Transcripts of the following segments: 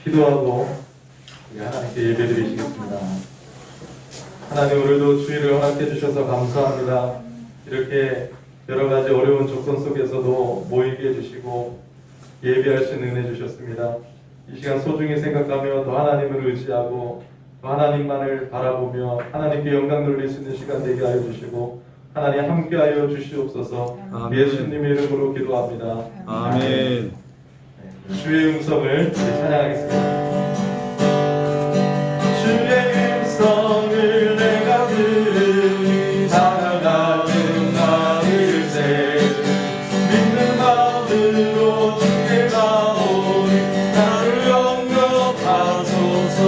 기도하고 우리 하나님께 예배드리시겠습니다. 하나님, 오늘도 주일을 허락해 주셔서 감사합니다. 이렇게 여러 가지 어려운 조건 속에서도 모이게 해주시고 예배할 수 있는 은혜 주셨습니다. 이 시간 소중히 생각하며 더 하나님을 의지하고 더 하나님만을 바라보며 하나님께 영광 돌릴 수 있는 시간 되게 하여 주시고 하나님 함께하여 주시옵소서. 아멘. 예수님의 이름으로 기도합니다. 아멘. 주의 음성을 찬양하겠습니다. 주의 음성을 내가 들으니 살아가는 나일세 믿는 마음으로 주께 나오니 나를 영접하소서.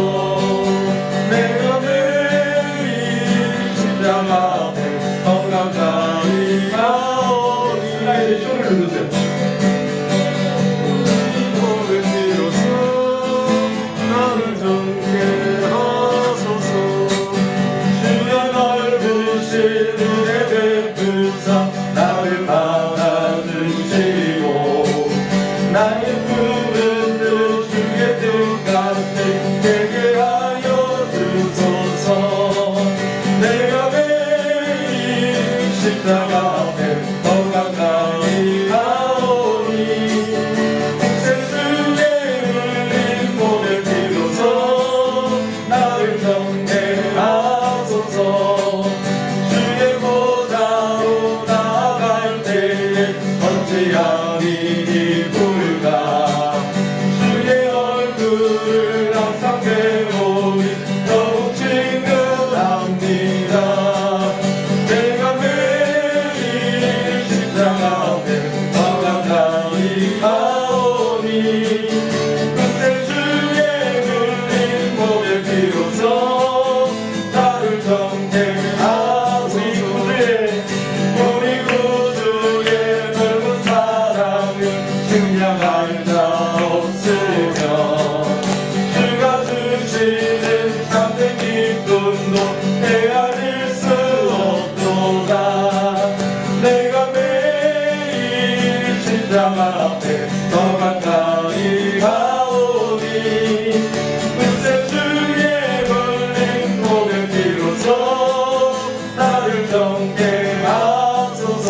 내가 매일 십자가 앞에 더 가까이 가오니. 슬라이드 쇼를 누르세요. 나를 받아주시고 나의 품은 늘 주의 뜻같이 되게 하여 주소서. 내가 매일 십자가 앞에 더 가까이 가오니 세수의 흘린 몸의 피로서 나를 정죄하소서. 어찌하니 불가 주의 얼굴을 항상 배우니 더욱 친근합니다. 내가 매일 십자가 앞에 더 가까이 가오니 그때 주의 흘린 몸의 피로서 나를 정죄하소서. 우리 구주의 넓은 사랑을 증명할 자 없으며 주가 주시는 참된 기쁨도 헤아릴 수 없도다. 내가 매일 십자가 앞에 더 가까이 가오니 그때 주의 흘린 몸의 피로서 나를 정죄하소서.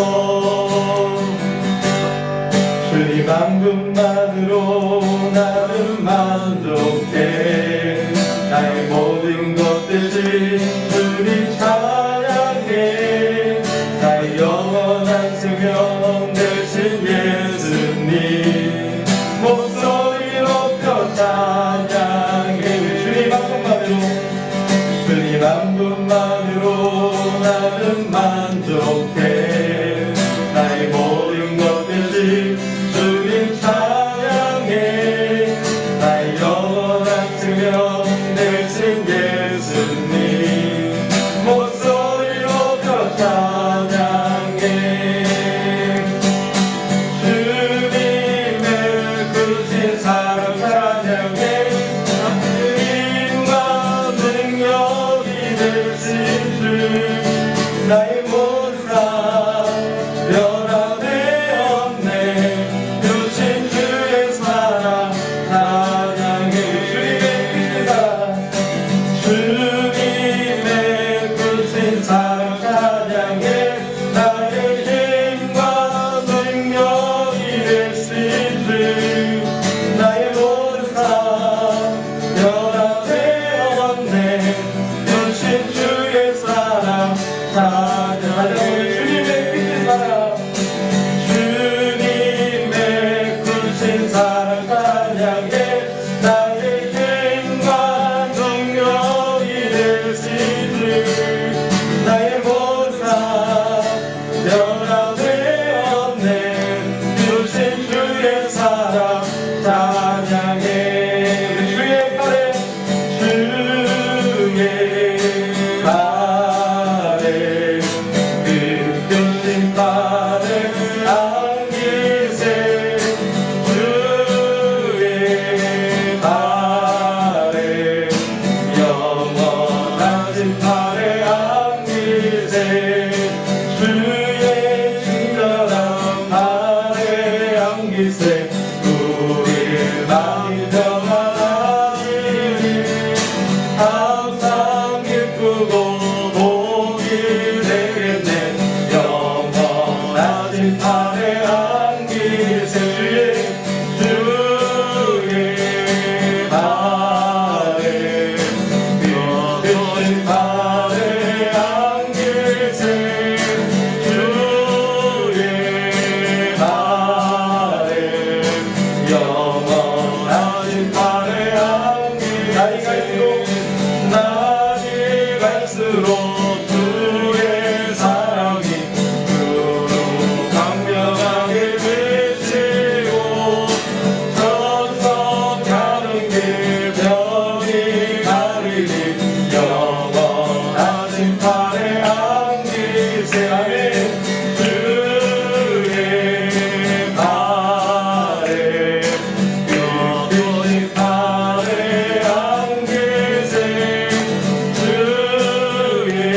주님 한 분만으로 나는 만족해. 나의 모든 것 대신 주님 찬양해. 나의 영원한 생명 대신 예수님 목소리 높여 찬양해. 주님 한 분만으로, 주님 한 분만으로 나는 만족해. 나의 모든 것 대신 주님 찬양해. 나의 영원한 생명 대신 예수님 목소리 항상 기쁘고 복이 되겠네. 영원하신 팔에 안기세. 주의 발에 빛신 팔에 안기세. 주의 발에 영원하신 팔에 안기세. 날이 갈수록 주의 사랑이 두루 강력하게 비치고 전성하는 길 별이 가리니 영원하신 팔에 안기세. 아멘. 주의 발에 빛신 팔에 안기세. 주의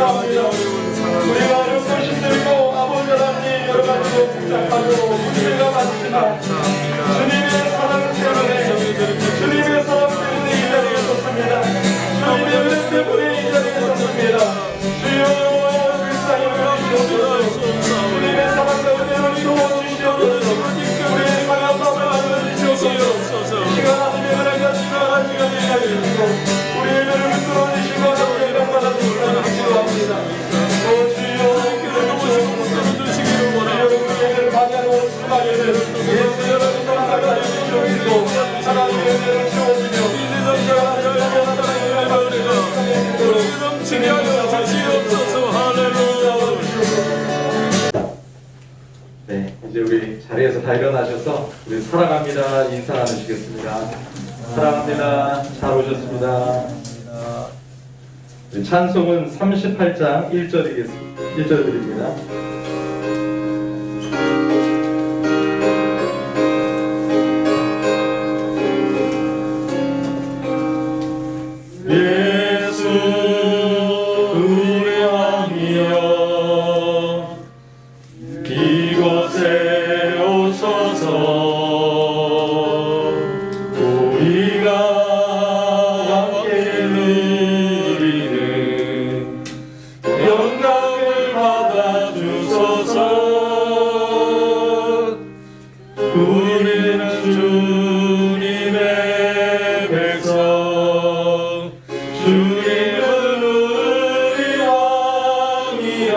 감사합니다. 우리가 이렇게 힘들고 아버지 하나님 여러 가지로 복잡하고 문제가 많지만 주님의 사랑 때문에 주님의 사랑 때문에 이 자리에 섰습니다. 주님의 은혜 때문에 이 자리에 섰습니다. 주여 불쌍히 여기시옵소서. 주님의 사랑과 은혜를 주옵소서. 우리의 강한 마음을 만들어주시옵소서. 이 시간 하나님의 은혜가 지나간 시간이 되시고 우리의 은혜를 끌어내시고 하나님의 이름 받아주시기를 기도합니다. 주여 주시기를 원하여 우리의 맞이하는 주말에는 예수 여러분 감사가 주시옵시고 하나님의 은혜를 주옵시며 이 시간 하나님의 은혜를 넘치게 하여 주시옵소서. 할렐루야. 네, 이제 우리 자리에서 다 일어나셔서 우리 사랑합니다 인사 나누시겠습니다. 사랑합니다. 잘 오셨습니다. 찬송은 38장 1절입니다. 예수 우리 왕이여 이곳에 오소서. 우리가 함께 누리는 영광을 받아주소서. 우리는 주님의 백성, 주님은 우리 왕이라.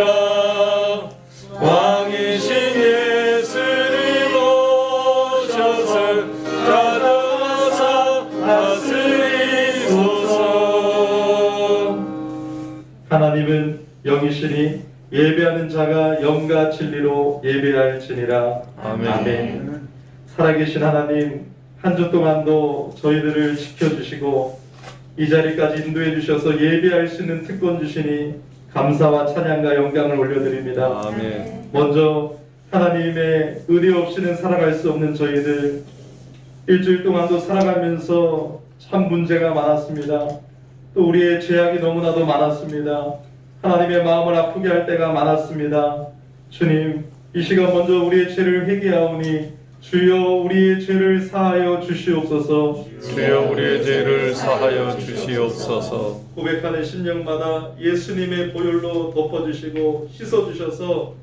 왕이신 예수님 오셔서 찾아와서 다스리소서. 하나님은 영이시니 예배하는 자가 영과 진리로 예배할지니라. 아멘. 살아계신 하나님, 한 주 동안도 저희들을 지켜주시고 이 자리까지 인도해 주셔서 예배할 수 있는 특권 주시니 감사와 찬양과 영광을 올려드립니다. 아멘. 먼저 하나님의 은혜 없이는 살아갈 수 없는 저희들, 일주일 동안도 살아가면서 참 문제가 많았습니다. 또 우리의 죄악이 너무나도 많았습니다. 하나님의 마음을 아프게 할 때가 많았습니다. 주님, 이 시간 먼저 우리의 죄를 회개하오니 주여 우리의 죄를 사하여 주시옵소서. 주여 우리의 죄를 사하여 주시옵소서. 고백하는 심령마다 예수님의 보혈로 덮어주시고 씻어주셔서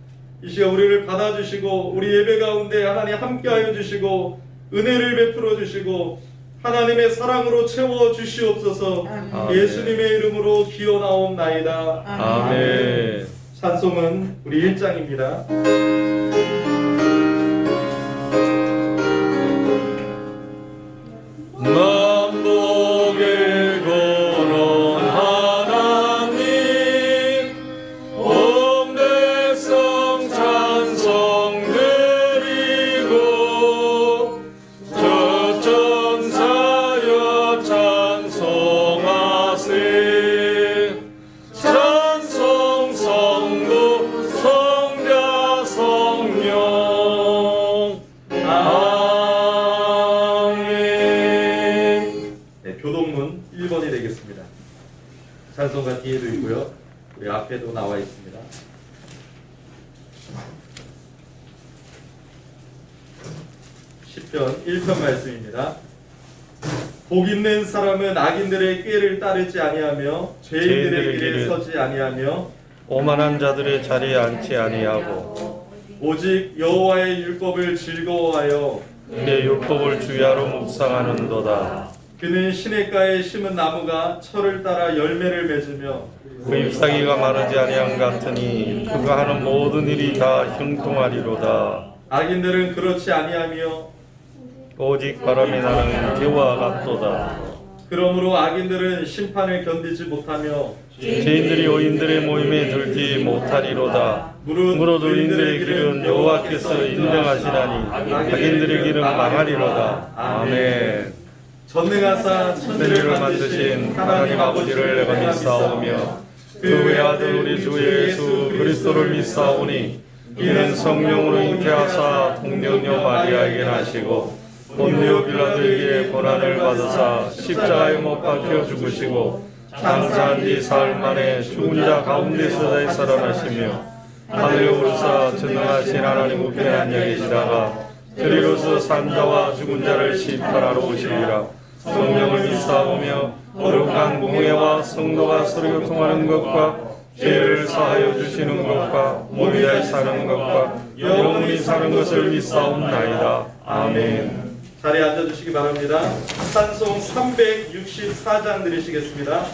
이 시간 우리를 받아주시고 우리 예배 가운데 하나님 함께하여 주시고 은혜를 베풀어 주시고 하나님의 사랑으로 채워 주시옵소서. 아멘. 예수님의 이름으로 기어나옵나이다. 아멘. 찬송은 우리 1장입니다. 만복의 근원 하나님, 온 백성 찬송 드리고 저천사여 찬송하세. 찬송 성부 성자 성령. 교동문 1번이 되겠습니다. 찬송가 뒤에도 있고요. 우리 앞에도 나와 있습니다. 시편 1편 말씀입니다. 복 있는 사람은 악인들의 꾀를 따르지 아니하며 죄인들의 길에 서지 아니하며 오만한 자들의 자리에 앉지 아니하고 오직 여호와의 율법을 즐거워하여 내 율법을 주야로 묵상하는도다. 그는 시냇가에 심은 나무가 철을 따라 열매를 맺으며 그 잎사귀가 마르지 아니함 같으니 그가 하는 모든 일이 다 형통하리로다. 악인들은 그렇지 아니하며 오직 바람이 나는 개와 같도다. 그러므로 악인들은 심판을 견디지 못하며 죄인들이 의인들의 모임에 들지 못하리로다. 무릇 의인들의 길은 여호와께서 인정하시나니 악인들의 길은 망하리로다. 아멘. 전능하사 천지를 만드신 하나님 아버지를 내가 믿사오며 그 외아들 우리 주 예수 그리스도를 믿사오니 이는 성령으로 잉태하사 동정녀 마리아에게 나시고 본디오 빌라도에게 고난을 받으사 십자가에 못 박혀 죽으시고 장사한 지 사흘 만에 죽은 자 가운데서 살아나시며 하늘에 오르사 전능하신 하나님 우편에 앉아 계시다가 저리로서 산 자와 죽은 자를 심판하러 오시리라. 성령을 믿사오며 거룩한 공회와 성도가 서로 교통하는 것과 죄를 사하여 주시는 것과 몸이 다시 사는 것과 영원히 사는 것을 믿사옵나이다. 아멘. 자리에 앉아주시기 바랍니다. 찬송 364장 드리시겠습니다.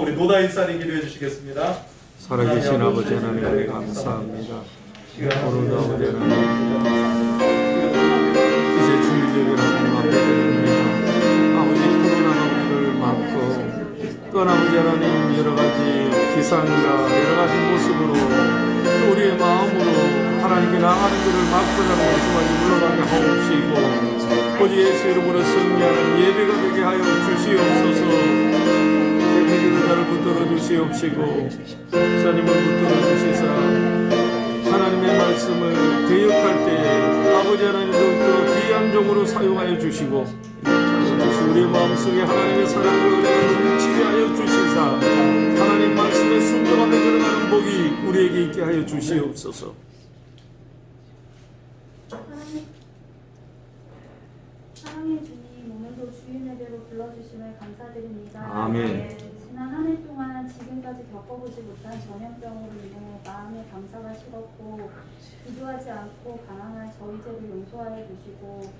우리 노다 인사님 기도해 주시겠습니다. 살아계신 아버지 하나님 감사합니다. 오늘도 아버지 하나님 이제 주일예배를 하고 됩니다. 아버지 코로나가 우리를 막고 또 아버지 하나님 여러 가지 기상과 여러 가지 모습으로 또 우리의 마음으로 하나님께 나아가는 것을 막고자는 수많이 물러가게 하옵시고 오직 예수 이름으로 승리하는 예배가 되게 하여 주시옵소서. 예배자를 붙들어 주시옵시고 목사님을 붙들어 주시사 하나님의 말씀을 개혁할 때에 아버지 하나님 더욱더 귀한 종으로 사용하여 주시고 우리의 마음속에 하나님의 사랑을 은혜가 넘치게 하여 주시사 하나님 말씀에 순종하며 걸어가는 복이 우리에게 있게 하여 주시옵소서. 사랑의 주님, 오늘도 주인 예배로 불러주심을 감사드립니다. 아멘. 지난 한 해 동안 지금까지 겪어보지 못한 전염병으로 인해 마음의 감사가 식었고 기도하지 않고 방황한 저희 죄를 용서하여 주시고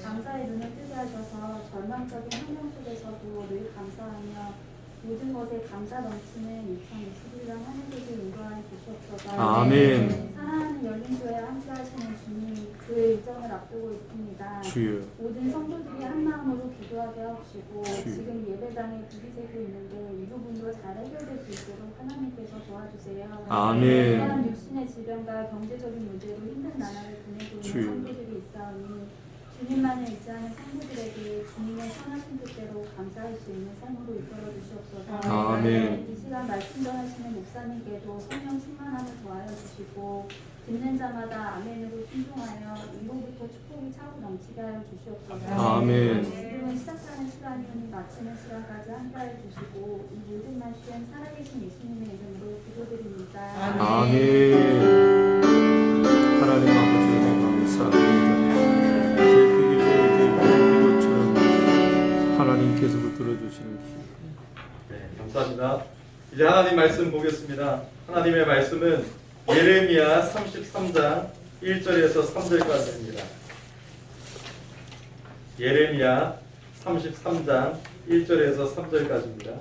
감사의 눈을 뜨게 하셔서 절망적인 환경 속에서도 늘 감사하며 모든 것에 감사 넘치는 2021년 한 해 되길 인도하여 주시옵소서. 아멘. 사랑하는 열린교회 함께하시는 주님, 그의 일정을 앞두고 있습니다. 주여. 모든 성도들이 한 마음으로 기도하게 하시고 주여. 지금 예배당에 불이 새고 있는데 이 부분도 잘 해결될 수 있도록 하나님께서 도와주세요. 아멘. 또한 육신의 질병과 경제적인 문제로 힘든 나날을 보내고 있는 주여. 성도들이 있사오니 주님만을 의지하는 성도들에게 주님의 선하신 뜻대로 감사할 수 있는 삶으로 이끌어 주시옵소서. 아멘. 이 시간 말씀 전하시는 목사님께도 성령 충만함을 더하여 주시고 듣는 자마다 아멘으로 순종하여 이후부터 축복이 차고 넘치게 하여 주시옵소서. 아멘. 지금은 시작하는 시간이니 마치는 시간까지 함께하여 주시고 이 모든 말씀 살아계신 예수님의 이름으로 기도드립니다. 아멘. 하나님 아버지 감사합니다. 하나님께서도 들어주시는 네, 감사합니다. 이제 하나님 말씀 보겠습니다. 하나님의 말씀은 예레미야 33장 1절에서 3절까지입니다. 예레미야 33장 1절에서 3절까지입니다.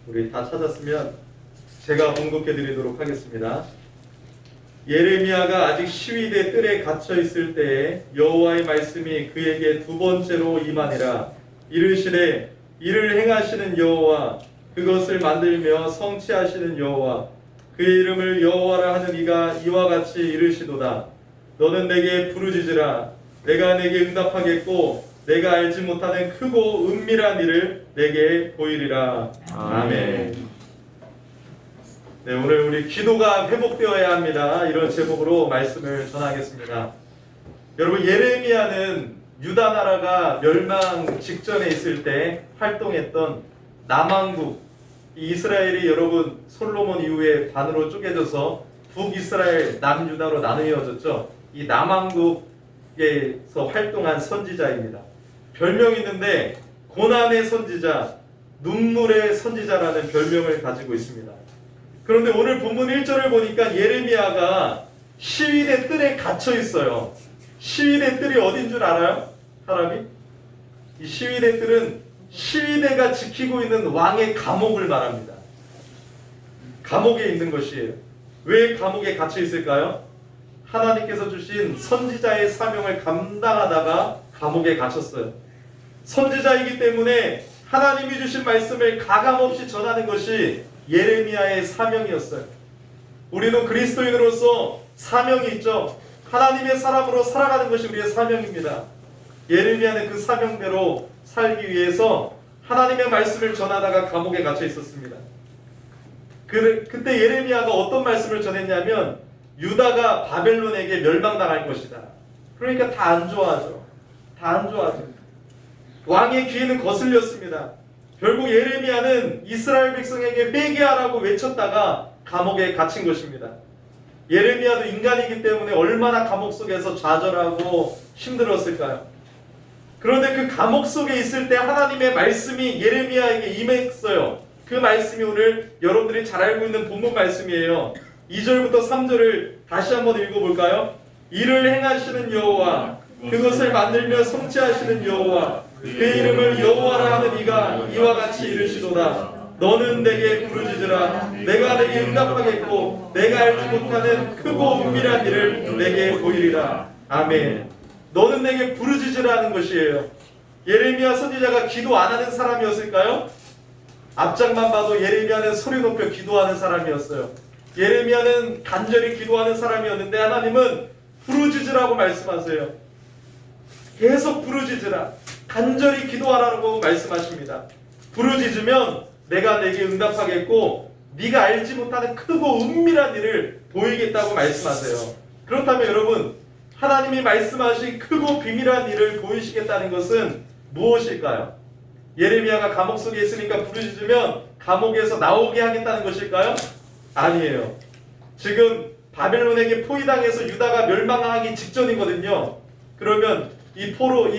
우리 다 찾았으면 제가 봉독해 드리도록 하겠습니다. 예레미야가 아직 시위대 뜰에 갇혀 있을 때에 여호와의 말씀이 그에게 두 번째로 임하니라. 이르시되 이를 행하시는 여호와, 그것을 만들며 성취하시는 여호와, 그의 이름을 여호와라 하는 이가 이와 같이 이르시도다. 너는 내게 부르짖으라. 내가 내게 응답하겠고 내가 알지 못하는 크고 은밀한 일을 내게 보이리라. 아멘. 네, 오늘 우리 기도가 회복되어야 합니다. 이런 제목으로 말씀을 전하겠습니다. 여러분, 예레미야는 유다 나라가 멸망 직전에 있을 때 활동했던 남왕국, 이 이스라엘이 여러분 솔로몬 이후에 반으로 쪼개져서 북이스라엘, 남유다로 나누어졌죠. 이 남왕국에서 활동한 선지자입니다. 별명이 있는데 고난의 선지자, 눈물의 선지자라는 별명을 가지고 있습니다. 그런데 오늘 본문 1절을 보니까 예레미야가 시위대 뜰에 갇혀 있어요. 시위대 뜰이 어딘 줄 알아요? 사람이? 이 시위대 뜰은 시위대가 지키고 있는 왕의 감옥을 말합니다. 감옥에 있는 것이에요. 왜 감옥에 갇혀 있을까요? 하나님께서 주신 선지자의 사명을 감당하다가 감옥에 갇혔어요. 선지자이기 때문에 하나님이 주신 말씀을 가감없이 전하는 것이 예레미야의 사명이었어요. 우리도 그리스도인으로서 사명이 있죠. 하나님의 사람으로 살아가는 것이 우리의 사명입니다. 예레미야는 그 사명대로 살기 위해서 하나님의 말씀을 전하다가 감옥에 갇혀 있었습니다. 그때 예레미야가 어떤 말씀을 전했냐면 유다가 바벨론에게 멸망당할 것이다. 그러니까 다 안 좋아하죠. 다 안 좋아하죠. 왕의 귀에는 거슬렸습니다. 결국 예레미야는 이스라엘 백성에게 회개하라고 외쳤다가 감옥에 갇힌 것입니다. 예레미야도 인간이기 때문에 얼마나 감옥 속에서 좌절하고 힘들었을까요? 그런데 그 감옥 속에 있을 때 하나님의 말씀이 예레미야에게 임했어요. 그 말씀이 오늘 여러분들이 잘 알고 있는 본문 말씀이에요. 2절부터 3절을 다시 한번 읽어볼까요? 이를 행하시는 여호와, 그것을 만들며 성취하시는 여호와, 그 이름을 여호와라 하는 이가 이와 같이 이르시도다. 너는 내게 부르짖으라. 내가 내게 응답하겠고 내가 알지 못하는 크고 은밀한 일을 내게 보이리라. 아멘. 너는 내게 부르짖으라는 것이에요. 예레미야 선지자가 기도 안 하는 사람이었을까요? 앞장만 봐도 예레미야는 소리 높여 기도하는 사람이었어요. 예레미야는 간절히 기도하는 사람이었는데 하나님은 부르짖으라고 말씀하세요. 계속 부르짖으라. 간절히 기도하라고 말씀하십니다. 부르짖으면 내가 내게 응답하겠고 네가 알지 못하는 크고 은밀한 일을 보이겠다고 말씀하세요. 그렇다면 여러분, 하나님이 말씀하신 크고 비밀한 일을 보이시겠다는 것은 무엇일까요? 예레미야가 감옥 속에 있으니까 부르짖으면 감옥에서 나오게 하겠다는 것일까요? 아니에요. 지금 바벨론에게 포위당해서 유다가 멸망하기 직전이거든요. 그러면 이 포로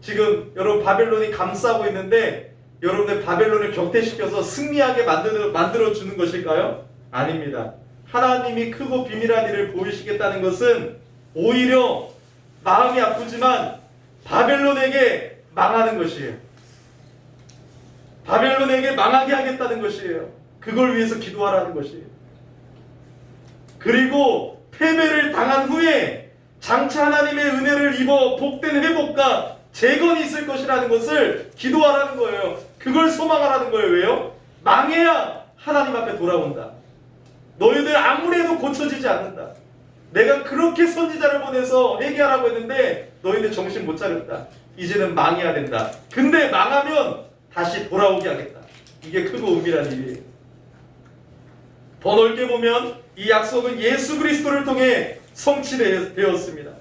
지금 여러분 바벨론이 감싸고 있는데 여러분의 바벨론을 격퇴시켜서 승리하게 만들어 주는 것일까요? 아닙니다. 하나님이 크고 비밀한 일을 보이시겠다는 것은 오히려 마음이 아프지만 바벨론에게 망하는 것이에요. 바벨론에게 망하게 하겠다는 것이에요. 그걸 위해서 기도하라는 것이에요. 그리고 패배를 당한 후에 장차 하나님의 은혜를 입어 복된 회복과 재건이 있을 것이라는 것을 기도하라는 거예요. 그걸 소망하라는 거예요. 왜요? 망해야 하나님 앞에 돌아온다. 너희들 아무리 해도 고쳐지지 않는다. 내가 그렇게 선지자를 보내서 회개하라고 했는데 너희들 정신 못 차렸다. 이제는 망해야 된다. 근데 망하면 다시 돌아오게 하겠다. 이게 크고 은밀한 일이에요. 더 넓게 보면 이 약속은 예수 그리스도를 통해 성취되었습니다.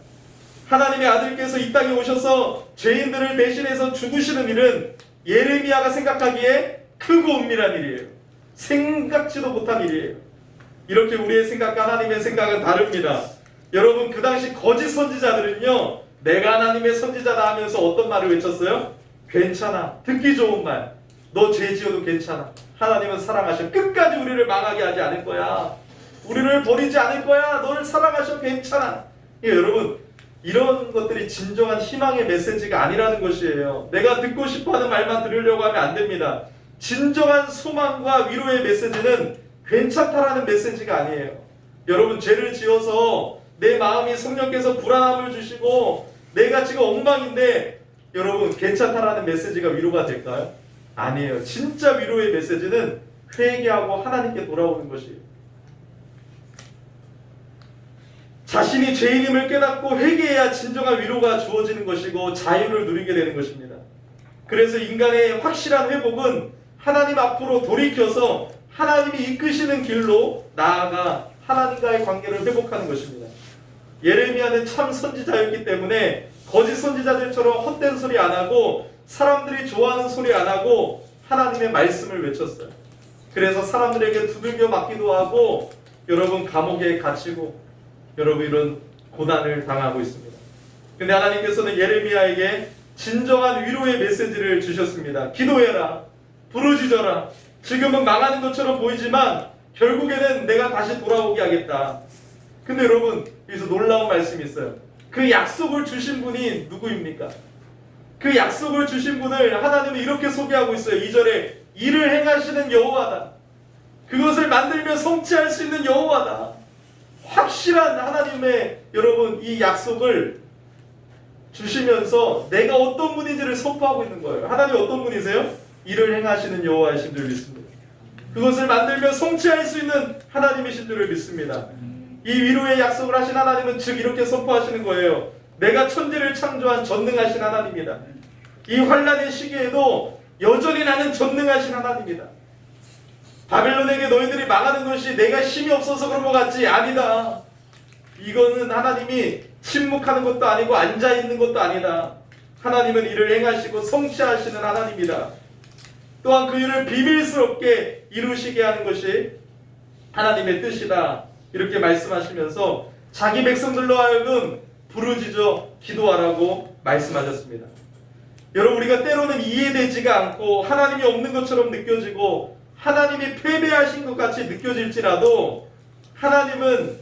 하나님의 아들께서 이 땅에 오셔서 죄인들을 대신해서 죽으시는 일은 예레미야가 생각하기에 크고 은밀한 일이에요. 생각지도 못한 일이에요. 이렇게 우리의 생각과 하나님의 생각은 다릅니다. 여러분, 그 당시 거짓 선지자들은요, 내가 하나님의 선지자다 하면서 어떤 말을 외쳤어요? 괜찮아. 듣기 좋은 말. 너 죄 지어도 괜찮아. 하나님은 사랑하셔. 끝까지 우리를 망하게 하지 않을 거야. 우리를 버리지 않을 거야. 너를 사랑하셔. 괜찮아. 여러분, 이런 것들이 진정한 희망의 메시지가 아니라는 것이에요. 내가 듣고 싶어하는 말만 들으려고 하면 안 됩니다. 진정한 소망과 위로의 메시지는 괜찮다라는 메시지가 아니에요. 여러분, 죄를 지어서 내 마음이 성령께서 불안함을 주시고 내가 지금 엉망인데 여러분, 괜찮다라는 메시지가 위로가 될까요? 아니에요. 진짜 위로의 메시지는 회개하고 하나님께 돌아오는 것이에요. 자신이 죄인임을 깨닫고 회개해야 진정한 위로가 주어지는 것이고 자유를 누리게 되는 것입니다. 그래서 인간의 확실한 회복은 하나님 앞으로 돌이켜서 하나님이 이끄시는 길로 나아가 하나님과의 관계를 회복하는 것입니다. 예레미야는 참 선지자였기 때문에 거짓 선지자들처럼 헛된 소리 안 하고 사람들이 좋아하는 소리 안 하고 하나님의 말씀을 외쳤어요. 그래서 사람들에게 두들겨 맞기도 하고 여러분 감옥에 갇히고 여러분 이런 고난을 당하고 있습니다. 근데 하나님께서는 예레미야에게 진정한 위로의 메시지를 주셨습니다. 기도해라. 부르짖어라. 지금은 망하는 것처럼 보이지만 결국에는 내가 다시 돌아오게 하겠다. 근데 여러분 여기서 놀라운 말씀이 있어요. 그 약속을 주신 분이 누구입니까? 그 약속을 주신 분을 하나님은 이렇게 소개하고 있어요. 2절에 이를 행하시는 여호와다. 그것을 만들며 성취할 수 있는 여호와다. 확실한 하나님의 여러분 이 약속을 주시면서 내가 어떤 분인지를 선포하고 있는 거예요. 하나님 어떤 분이세요? 이를 행하시는 여호와이신 줄 믿습니다. 그것을 만들며 성취할 수 있는 하나님이신 줄을 믿습니다. 이 위로의 약속을 하신 하나님은 즉 이렇게 선포하시는 거예요. 내가 천지를 창조한 전능하신 하나님이다. 이 환난의 시기에도 여전히 나는 전능하신 하나님이다. 바벨론에게 너희들이 망하는 것이 내가 힘이 없어서 그런 것 같지? 아니다. 이거는 하나님이 침묵하는 것도 아니고 앉아있는 것도 아니다. 하나님은 이를 행하시고 성취하시는 하나님이다. 또한 그 일을 비밀스럽게 이루시게 하는 것이 하나님의 뜻이다. 이렇게 말씀하시면서 자기 백성들로 하여금 부르짖어 기도하라고 말씀하셨습니다. 여러분 우리가 때로는 이해되지가 않고 하나님이 없는 것처럼 느껴지고 하나님이 패배하신 것 같이 느껴질지라도 하나님은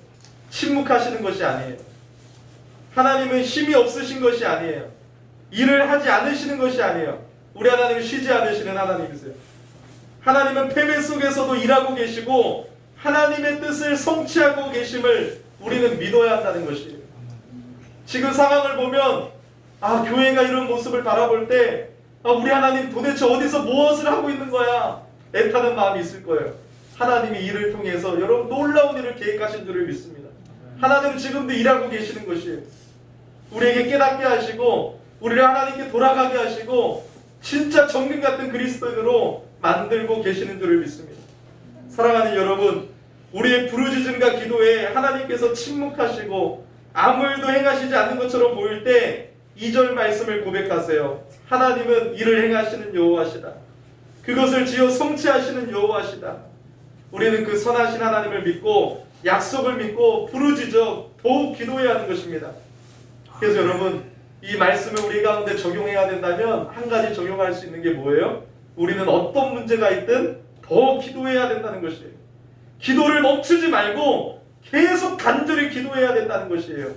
침묵하시는 것이 아니에요. 하나님은 힘이 없으신 것이 아니에요. 일을 하지 않으시는 것이 아니에요. 우리 하나님은 쉬지 않으시는 하나님이세요. 하나님은 패배 속에서도 일하고 계시고 하나님의 뜻을 성취하고 계심을 우리는 믿어야 한다는 것이에요. 지금 상황을 보면 교회가 이런 모습을 바라볼 때 우리 하나님 도대체 어디서 무엇을 하고 있는 거야? 애타는 마음이 있을 거예요. 하나님이 이를 통해서 여러분 놀라운 일을 계획하신 줄을 믿습니다. 하나님은 지금도 일하고 계시는 것이에요. 우리에게 깨닫게 하시고 우리를 하나님께 돌아가게 하시고 진짜 정금 같은 그리스도인으로 만들고 계시는 줄을 믿습니다. 사랑하는 여러분, 우리의 부르짖음과 기도에 하나님께서 침묵하시고 아무 일도 행하시지 않는 것처럼 보일 때 2절 말씀을 고백하세요. 하나님은 이를 행하시는 여호와시다. 그것을 지어 성취하시는 여호와시다. 우리는 그 선하신 하나님을 믿고 약속을 믿고 부르짖어 더욱 기도해야 하는 것입니다. 그래서 여러분, 이 말씀을 우리 가운데 적용해야 된다면 한 가지 적용할 수 있는 게 뭐예요? 우리는 어떤 문제가 있든 더 기도해야 된다는 것이에요. 기도를 멈추지 말고 계속 간절히 기도해야 된다는 것이에요.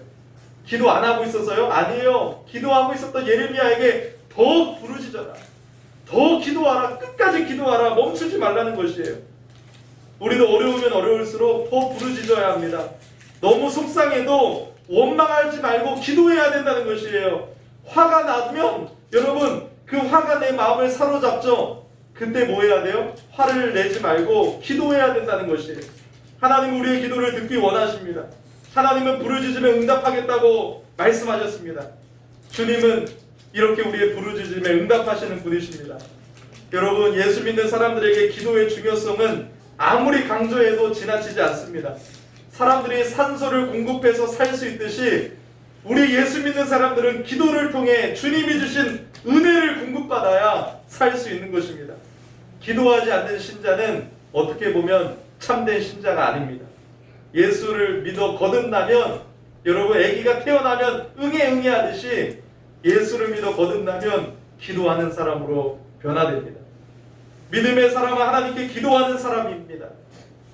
기도 안 하고 있어서요? 아니에요. 기도하고 있었던 예레미야에게 더 부르짖어라. 더 기도하라. 끝까지 기도하라. 멈추지 말라는 것이에요. 우리도 어려우면 어려울수록 더 부르짖어야 합니다. 너무 속상해도 원망하지 말고 기도해야 된다는 것이에요. 화가 나면 여러분, 그 화가 내 마음을 사로잡죠. 그때 뭐 해야 돼요? 화를 내지 말고 기도해야 된다는 것이에요. 하나님은 우리의 기도를 듣기 원하십니다. 하나님은 부르짖으면 응답하겠다고 말씀하셨습니다. 주님은 이렇게 우리의 부르짖음에 응답하시는 분이십니다. 여러분, 예수 믿는 사람들에게 기도의 중요성은 아무리 강조해도 지나치지 않습니다. 사람들이 산소를 공급해서 살 수 있듯이 우리 예수 믿는 사람들은 기도를 통해 주님이 주신 은혜를 공급받아야 살 수 있는 것입니다. 기도하지 않는 신자는 어떻게 보면 참된 신자가 아닙니다. 예수를 믿어 거듭나면, 여러분, 아기가 태어나면 응애 하듯이 예수를 믿어 거듭나면 기도하는 사람으로 변화됩니다. 믿음의 사람은 하나님께 기도하는 사람입니다.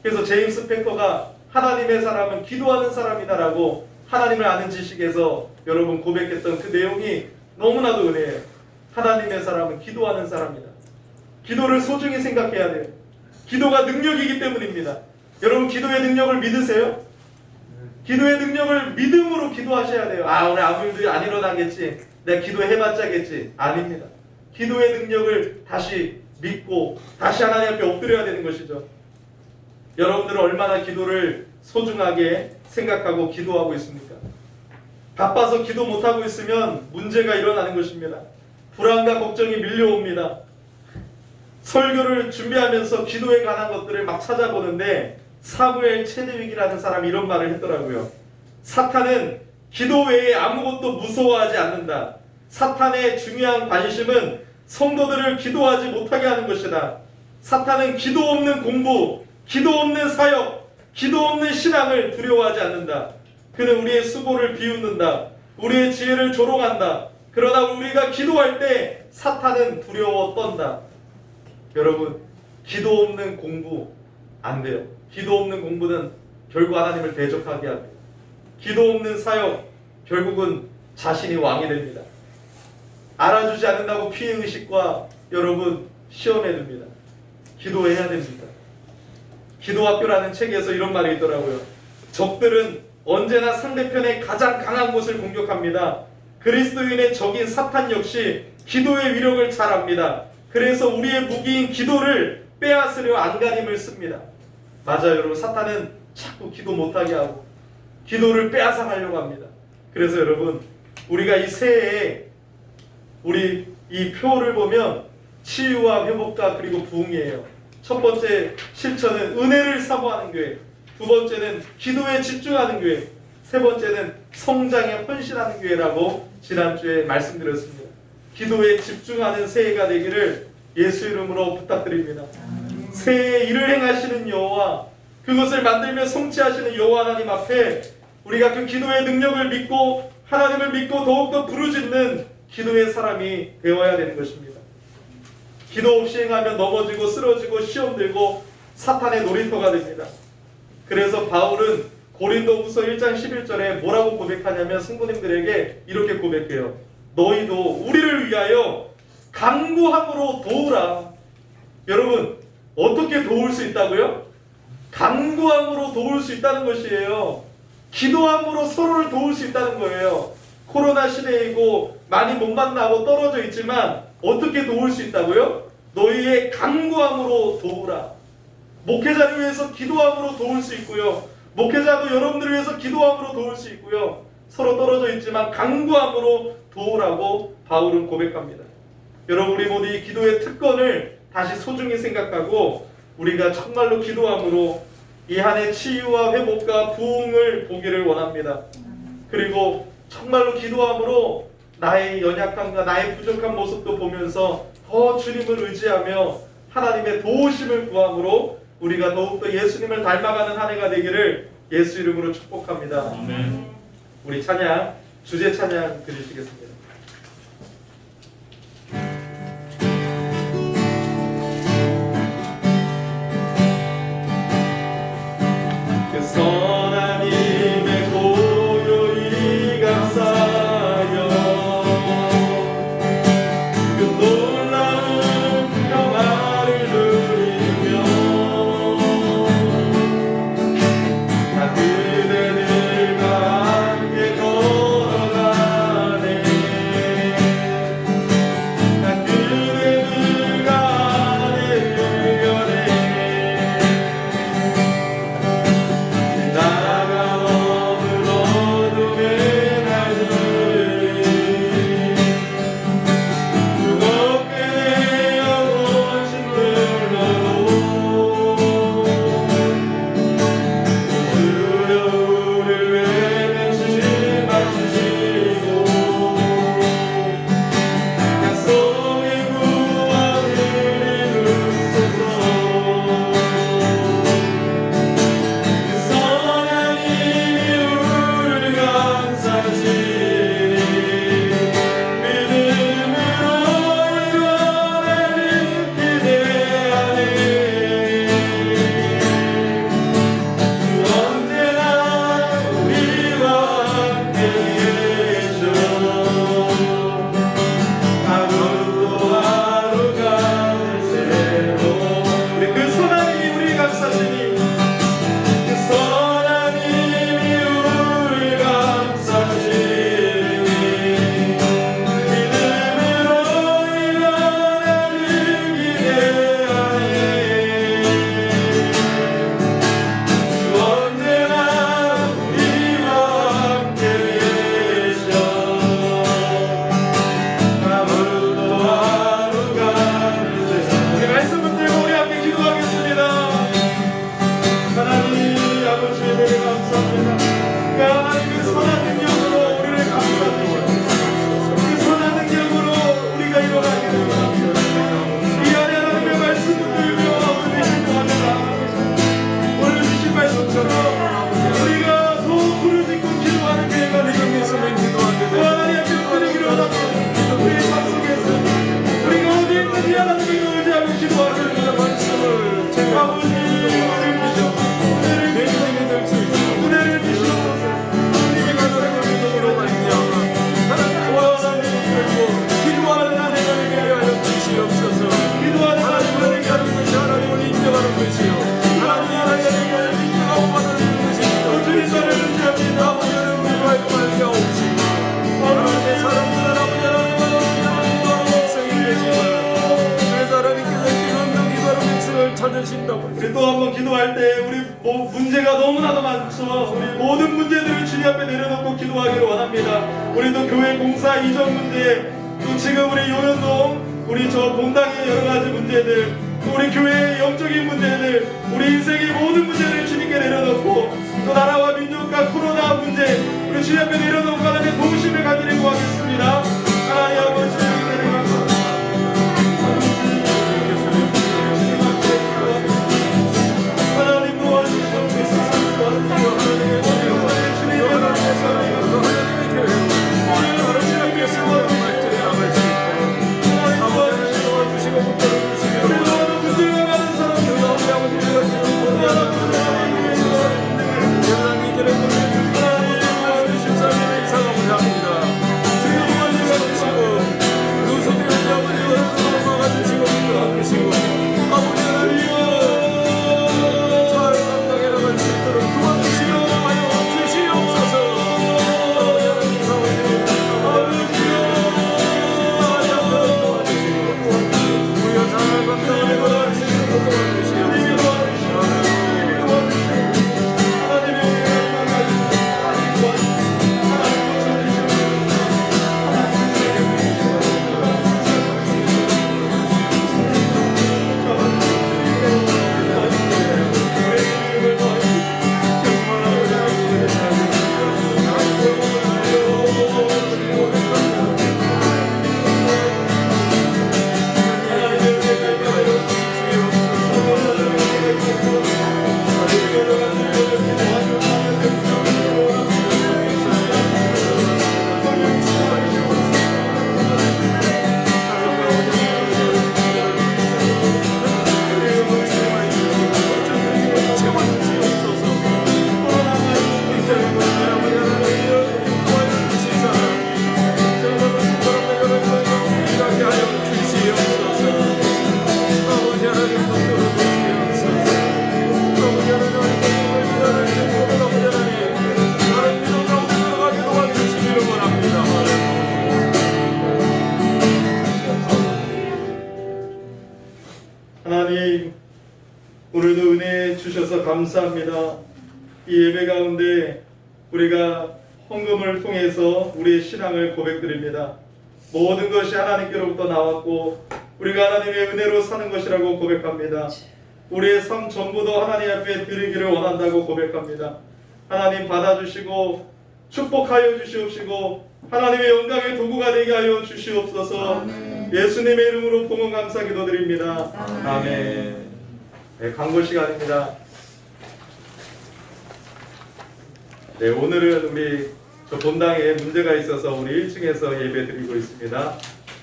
그래서 제임스 패커가 하나님의 사람은 기도하는 사람이다라고 하나님을 아는 지식에서 여러분 고백했던 그 내용이 너무나도 은혜예요. 하나님의 사람은 기도하는 사람이다. 기도를 소중히 생각해야 돼요. 기도가 능력이기 때문입니다. 여러분, 기도의 능력을 믿으세요? 기도의 능력을 믿음으로 기도하셔야 돼요. 아, 오늘 아무 일도 안 일어나겠지, 내가 기도해봤자겠지. 아닙니다. 기도의 능력을 다시 믿고 다시 하나님 앞에 엎드려야 되는 것이죠. 여러분들은 얼마나 기도를 소중하게 생각하고 기도하고 있습니까? 바빠서 기도 못하고 있으면 문제가 일어나는 것입니다. 불안과 걱정이 밀려옵니다. 설교를 준비하면서 기도에 관한 것들을 막 찾아보는데 사무엘 체드윅이라는 사람이 이런 말을 했더라고요. 사탄은 기도 외에 아무것도 무서워하지 않는다. 사탄의 중요한 관심은 성도들을 기도하지 못하게 하는 것이다. 사탄은 기도 없는 공부, 기도 없는 사역, 기도 없는 신앙을 두려워하지 않는다. 그는 우리의 수고를 비웃는다. 우리의 지혜를 조롱한다. 그러나 우리가 기도할 때 사탄은 두려워 떤다. 여러분, 기도 없는 공부 안 돼요. 기도 없는 공부는 결국 하나님을 대적하게 합니다. 기도 없는 사역, 결국은 자신이 왕이 됩니다. 알아주지 않는다고 피해의식과 여러분 시험에 듭니다. 기도해야 됩니다. 기도학교라는 책에서 이런 말이 있더라고요. 적들은 언제나 상대편의 가장 강한 곳을 공격합니다. 그리스도인의 적인 사탄 역시 기도의 위력을 잘 압니다. 그래서 우리의 무기인 기도를 빼앗으려 안간힘을 씁니다. 맞아요, 여러분. 사탄은 자꾸 기도 못하게 하고 기도를 빼앗아가려고 합니다. 그래서 여러분, 우리가 이 새해에 우리 이 표를 보면 치유와 회복과 그리고 부흥이에요. 첫 번째 실천은 은혜를 사모하는 교회, 두 번째는 기도에 집중하는 교회, 세 번째는 성장에 헌신하는 교회라고 지난주에 말씀드렸습니다. 기도에 집중하는 새해가 되기를 예수 이름으로 부탁드립니다. 새해에 일을 행하시는 여호와, 그것을 만들며 성취하시는 여호와 하나님 앞에 우리가 그 기도의 능력을 믿고 하나님을 믿고 더욱더 부르짖는 기도의 사람이 되어야 되는 것입니다. 기도 없이 행하면 넘어지고 쓰러지고 시험 들고 사탄의 놀이터가 됩니다. 그래서 바울은 고린도후서 1장 11절에 뭐라고 고백하냐면 성도님들에게 이렇게 고백해요. 너희도 우리를 위하여 간구함으로 도우라. 여러분, 어떻게 도울 수 있다고요? 간구함으로 도울 수 있다는 것이에요. 기도함으로 서로를 도울 수 있다는 거예요. 코로나 시대이고 많이 못 만나고 떨어져 있지만 어떻게 도울 수 있다고요? 너희의 간구함으로 도우라. 목회자를 위해서 기도함으로 도울 수 있고요. 목회자도 여러분들을 위해서 기도함으로 도울 수 있고요. 서로 떨어져 있지만 간구함으로 도우라고 바울은 고백합니다. 여러분, 우리 모두 이 기도의 특권을 다시 소중히 생각하고 우리가 정말로 기도함으로 이 한 해 치유와 회복과 부흥을 보기를 원합니다. 그리고 정말로 기도함으로 나의 연약함과 나의 부족한 모습도 보면서 더 주님을 의지하며 하나님의 도우심을 구함으로 우리가 더욱더 예수님을 닮아가는 한 해가 되기를 예수 이름으로 축복합니다. 아멘. 우리 찬양 주제 찬양 드리시겠습니다. 그 선한 힘에 고요히 감사하여 그 놀라운 평화를 누리며 나 그대들과 함께 걸어가네. 나 그대들과 아래를 여네. 나가 머물 어둠의 날들을 무겁게 내어 고친 들러도 두려움을 외면치 마치시고 약속의 구원을 이루소서. 그 선한 힘이 우리를 감싸시니 믿음으로 이뤄내는 기대하네. 주 언제나 우리와 함께 계셔. 하루도 하루가 새로. 우리 그 선한 힘이 우리 감싸시니 그 선한 힘이 우리를 감싸시니 믿음으로 이뤄내는 기대하네. 주 언제나 우리와 함께 계셔. 하루도 하루가 우리 말씀을 들고 우리 함께 기도하겠습니다. 하나님 아버지 은혜를 감사합니다. 그 하나님 그 선한 능력으로 우리를 감싸주시고 그 선한 능력으로 우리가 일어나게 됩니다. 이 안에 하나님의 말씀을 들며 우리 기도합니다. 오늘 주신 말씀처럼 우리가 더 부르짖고 기도하는 교회가 되겠습니다. 그 하나님 앞에 엎드리기로 하고 우리의 삶 속에서 우리가 어디에 있든지 하나님께 의지하고 기도하겠습니다. 아버지 은혜를 주시옵소서. 은혜를 주시옵소서. 주님의 감사를 믿음으로 말미암아 하나님 기도하는 한 해가 되게 하여 주시옵소서. 기도하는 한 해가 되게 하는 것이 하나님을 인정하는 것이요 하나님을 인정하고 받아들이는 것입니다. 주님 나를 의지합니다. 아버지 하나님 기도하여 말미암옵시고 하나님의 사랑하는 아버지 하나님 백성이 되시고 그래서 하나님께서 기도하면 기도하는 백성을 찾으신다고. 우리 또 한 번 기도할 때 우리 문제가 너무나도 많죠. 우리 모든 문제들을 주님 앞에 내려놓고 기도하기를 원합니다. 우리도 교회 공사 이전 문제, 또 지금 우리 요연동, 우리 저 본당의 여러 가지 문제들, 또 우리 교회의 영적인 문제들, 우리 인생의 모든 문제를 주님께 내려놓고 또 나라와 민족과 코로나 문제 우리 주님 앞에 내려놓고 하나님의 도우심을 가지려고 하겠습니다. 하나님 아버지 은혜를 감사합니다. 하나님 도와주시옵소서. 하나님의 주님의 하나님의 사랑으로 오늘 하나님의 수고를 도와주시고 붙들어주시고 우리 모두 문제가 많은 사람들 우리 아버지가 하나님 이제는 하나님 도와주신 삶의 이상함을 합니다. 주님 도와주시고 하나님, 오늘도 은혜 주셔서 감사합니다. 이 예배 가운데 우리가 헌금을 통해서 우리의 신앙을 고백드립니다. 모든 것이 하나님께로부터 나왔고 우리가 하나님의 은혜로 사는 것이라고 고백합니다. 우리의 삶 전부도 하나님 앞에 드리기를 원한다고 고백합니다. 하나님 받아주시고 축복하여 주시옵시고 하나님의 영광의 도구가 되게 하여 주시옵소서. 예수님의 이름으로 봉헌 감사 기도드립니다. 아멘. 네, 광고 시간입니다. 네, 오늘은 우리 저 본당에 문제가 있어서 우리 1층에서 예배 드리고 있습니다.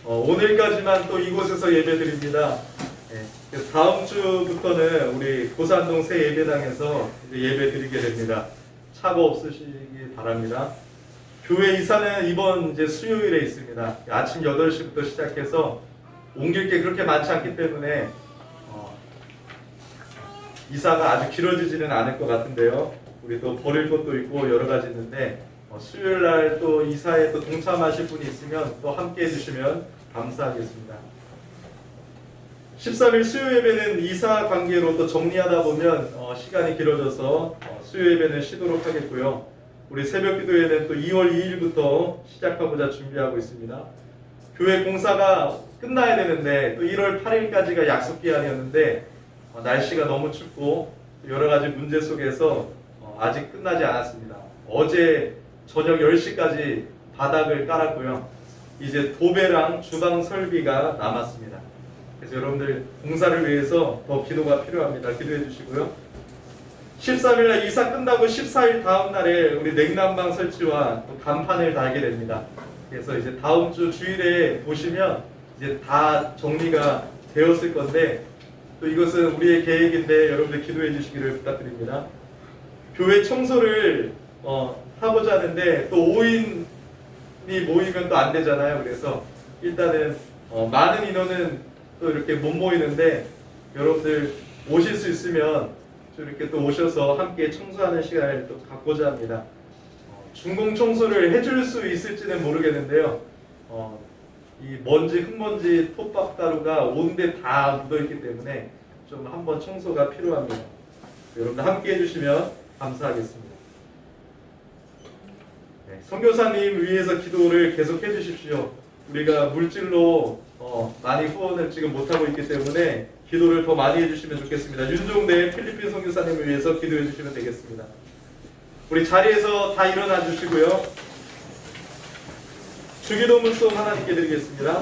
오늘까지만 또 이곳에서 예배 드립니다. 네, 그래서 다음 주부터는 우리 고산동 새 예배당에서 예배 드리게 됩니다. 착오 없으시기 바랍니다. 교회 이사는 이번 이제 수요일에 있습니다. 아침 8시부터 시작해서 옮길 게 그렇게 많지 않기 때문에 이사가 아주 길어지지는 않을 것 같은데요. 우리 또 버릴 것도 있고 여러 가지 있는데 수요일 날 또 이사에 또 동참하실 분이 있으면 또 함께 해주시면 감사하겠습니다. 13일 수요 예배는 이사 관계로 또 정리하다 보면 시간이 길어져서 수요 예배는 쉬도록 하겠고요. 우리 새벽 기도회는 또 2월 2일부터 시작하고자 준비하고 있습니다. 교회 공사가 끝나야 되는데 또 1월 8일까지가 약속 기한이었는데 날씨가 너무 춥고 여러 가지 문제 속에서 아직 끝나지 않았습니다. 어제 저녁 10시까지 바닥을 깔았고요. 이제 도배랑 주방 설비가 남았습니다. 그래서 여러분들 공사를 위해서 더 기도가 필요합니다. 기도해 주시고요. 13일날 이사 끝나고 14일 다음 날에 우리 냉난방 설치와 또 간판을 달게 됩니다. 그래서 이제 다음 주 주일에 보시면 이제 다 정리가 되었을 건데 또 이것은 우리의 계획인데 여러분들 기도해 주시기를 부탁드립니다. 교회 청소를 하고자 하는데 또 5인이 모이면 또 안 되잖아요. 그래서 일단은 많은 인원은 또 이렇게 못 모이는데 여러분들 오실 수 있으면 좀 이렇게 또 오셔서 함께 청소하는 시간을 또 갖고자 합니다. 중공 청소를 해줄 수 있을지는 모르겠는데요. 이 먼지, 흙먼지, 톱밥가루가 온데 다 묻어있기 때문에 좀 한번 청소가 필요합니다. 여러분들 함께 해주시면 감사하겠습니다. 네, 선교사님 위해서 기도를 계속 해주십시오. 우리가 물질로 많이 후원을 지금 못하고 있기 때문에 기도를 더 많이 해주시면 좋겠습니다. 윤종대 필리핀 선교사님을 위해서 기도해 주시면 되겠습니다. 우리 자리에서 다 일어나 주시고요. 주기도 물송 하나님께 드리겠습니다.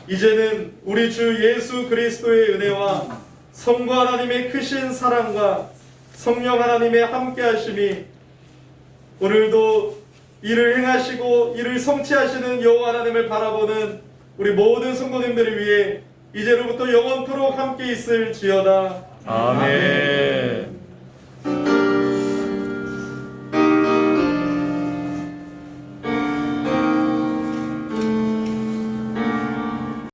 이제는 우리 주 예수 그리스도의 은혜와 성부 하나님의 크신 사랑과 성령 하나님의 함께하심이 오늘도 이를 행하시고 이를 성취하시는 여호와 하나님을 바라보는 우리 모든 성도님들을 위해 이제로부터 영원토록 함께 있을지어다. 아멘.